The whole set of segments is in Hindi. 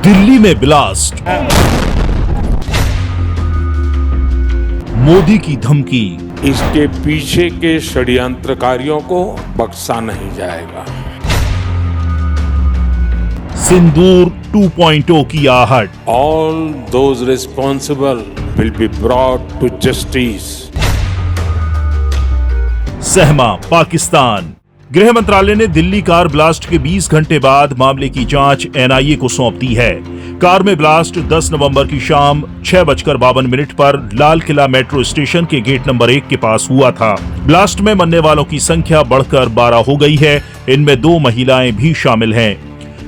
दिल्ली में ब्लास्ट, मोदी की धमकी, इसके पीछे के षड्यंत्रकारियों को बख्शा नहीं जाएगा। सिंदूर 2.0 की आहट, All those responsible will be brought to justice. सहमा Pakistan. गृह मंत्रालय ने दिल्ली कार ब्लास्ट के 20 घंटे बाद मामले की जांच एनआईए को सौंप दी है। कार में ब्लास्ट 10 नवंबर की शाम 6:52 पर लाल किला मेट्रो स्टेशन के गेट नंबर 1 के पास हुआ था। ब्लास्ट में मरने वालों की संख्या बढ़कर 12 हो गई है। इनमें 2 महिलाएं भी शामिल हैं।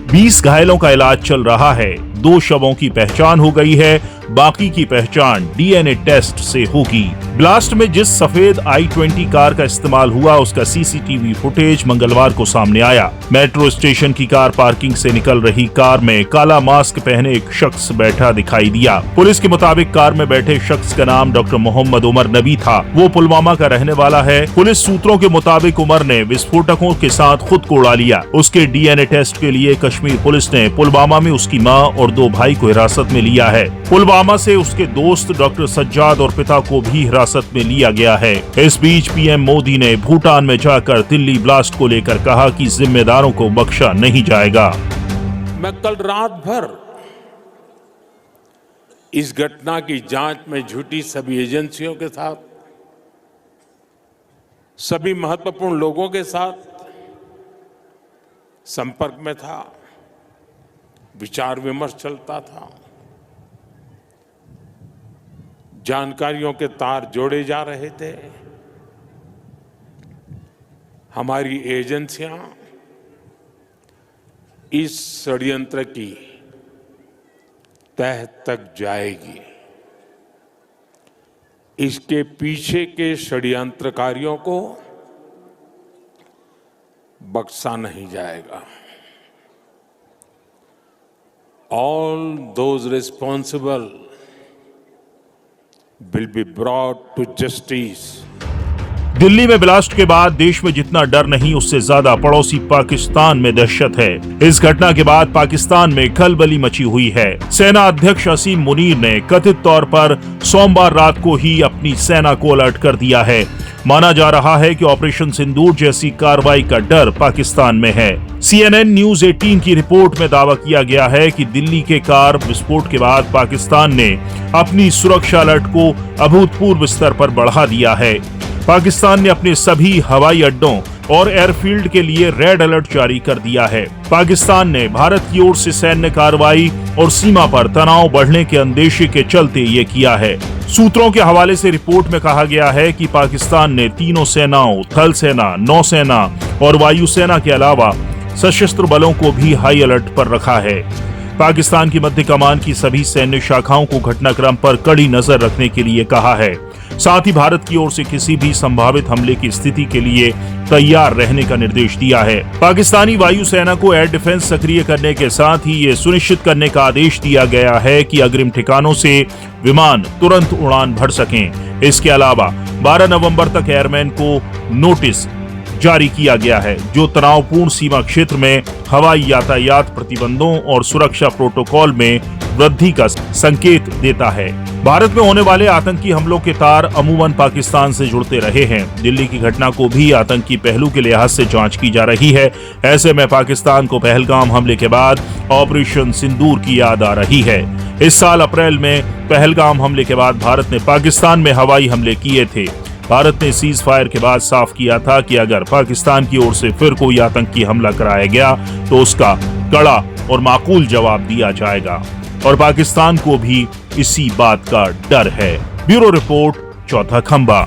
20 घायलों का इलाज चल रहा है। 2 शवों की पहचान हो गई है, बाकी की पहचान डीएनए टेस्ट से होगी। ब्लास्ट में जिस सफेद i20 कार का इस्तेमाल हुआ उसका सीसीटीवी फुटेज मंगलवार को सामने आया। मेट्रो स्टेशन की कार पार्किंग से निकल रही कार में काला मास्क पहने एक शख्स बैठा दिखाई दिया। पुलिस के मुताबिक कार में बैठे शख्स का नाम डॉक्टर मोहम्मद उमर नबी था। वो पुलवामा का रहने वाला है। पुलिस सूत्रों के मुताबिक उमर ने विस्फोटकों के साथ खुद को उड़ा लिया। उसके डीएनए टेस्ट के लिए कश्मीर पुलिस ने पुलवामा में उसकी मां और 2 भाई को हिरासत में लिया है। पुलवामा से उसके दोस्त डॉक्टर सज्जाद और पिता को भी हिरासत में लिया गया है। इस बीच पीएम मोदी ने भूटान में जाकर दिल्ली ब्लास्ट को लेकर कहा कि जिम्मेदारों को बख्शा नहीं जाएगा। मैं कल रात भर इस घटना की जांच में जुटी सभी एजेंसियों के साथ, सभी महत्वपूर्ण लोगों के साथ संपर्क में था, विचार विमर्श चलता था, जानकारियों के तार जोड़े जा रहे थे। हमारी एजेंसियां इस षड्यंत्र की तह तक जाएगी। इसके पीछे के षड्यंत्रकारियों को बख्शा नहीं जाएगा। All those responsible will be brought to justice. Delhi में ब्लास्ट के बाद देश में जितना डर नहीं उससे ज्यादा पड़ोसी पाकिस्तान में दहशत है। इस घटना के बाद पाकिस्तान में खलबली मची हुई है। सेना अध्यक्ष असीम मुनीर ने कथित तौर पर सोमवार रात को ही अपनी सेना को अलर्ट कर दिया है। माना जा रहा है कि ऑपरेशन सिंदूर जैसी कार्रवाई का डर पाकिस्तान में है। CNN न्यूज 18 की रिपोर्ट में दावा किया गया है कि दिल्ली के कार विस्फोट के बाद पाकिस्तान ने अपनी सुरक्षा अलर्ट को अभूतपूर्व स्तर पर बढ़ा दिया है। पाकिस्तान ने अपने सभी हवाई अड्डों और एयरफील्ड के लिए रेड अलर्ट जारी कर दिया है। पाकिस्तान ने भारत की ओर से सैन्य कार्रवाई और सीमा पर तनाव बढ़ने के अंदेशे के चलते ये किया है। सूत्रों के हवाले से रिपोर्ट में कहा गया है कि पाकिस्तान ने तीनों सेनाओं, थल सेना, नौसेना और वायुसेना के अलावा सशस्त्र बलों को भी हाई अलर्ट पर रखा है। पाकिस्तान की मध्य कमान की सभी सैन्य शाखाओं को घटनाक्रम पर कड़ी नजर रखने के लिए कहा है। साथ ही भारत की ओर से किसी भी संभावित हमले की स्थिति के लिए तैयार रहने का निर्देश दिया है। पाकिस्तानी वायुसेना को एयर डिफेंस सक्रिय करने के साथ ही ये सुनिश्चित करने का आदेश दिया गया है कि अग्रिम ठिकानों से विमान तुरंत उड़ान भर सकें। इसके अलावा 12 नवंबर तक एयरमैन को नोटिस जारी किया गया है, जो तनावपूर्ण सीमा क्षेत्र में हवाई यातायात प्रतिबंधों और सुरक्षा प्रोटोकॉल में वृद्धि का संकेत देता है। भारत में होने वाले आतंकी हमलों के तार अमूमन पाकिस्तान से जुड़ते रहे हैं। दिल्ली की घटना को भी आतंकी पहलू के लिहाज से जांच की जा रही है। ऐसे में पाकिस्तान को पहलगाम हमले के बाद ऑपरेशन सिंदूर की याद आ रही है। इस साल अप्रैल में पहलगाम हमले के बाद भारत ने पाकिस्तान में हवाई हमले किए थे। भारत ने सीज फायर के बाद साफ किया था कि अगर पाकिस्तान की ओर से फिर कोई आतंकी हमला कराया गया तो उसका कड़ा और माकूल जवाब दिया जाएगा और पाकिस्तान को भी इसी बात का डर है। ब्यूरो रिपोर्ट, चौथा खंबा।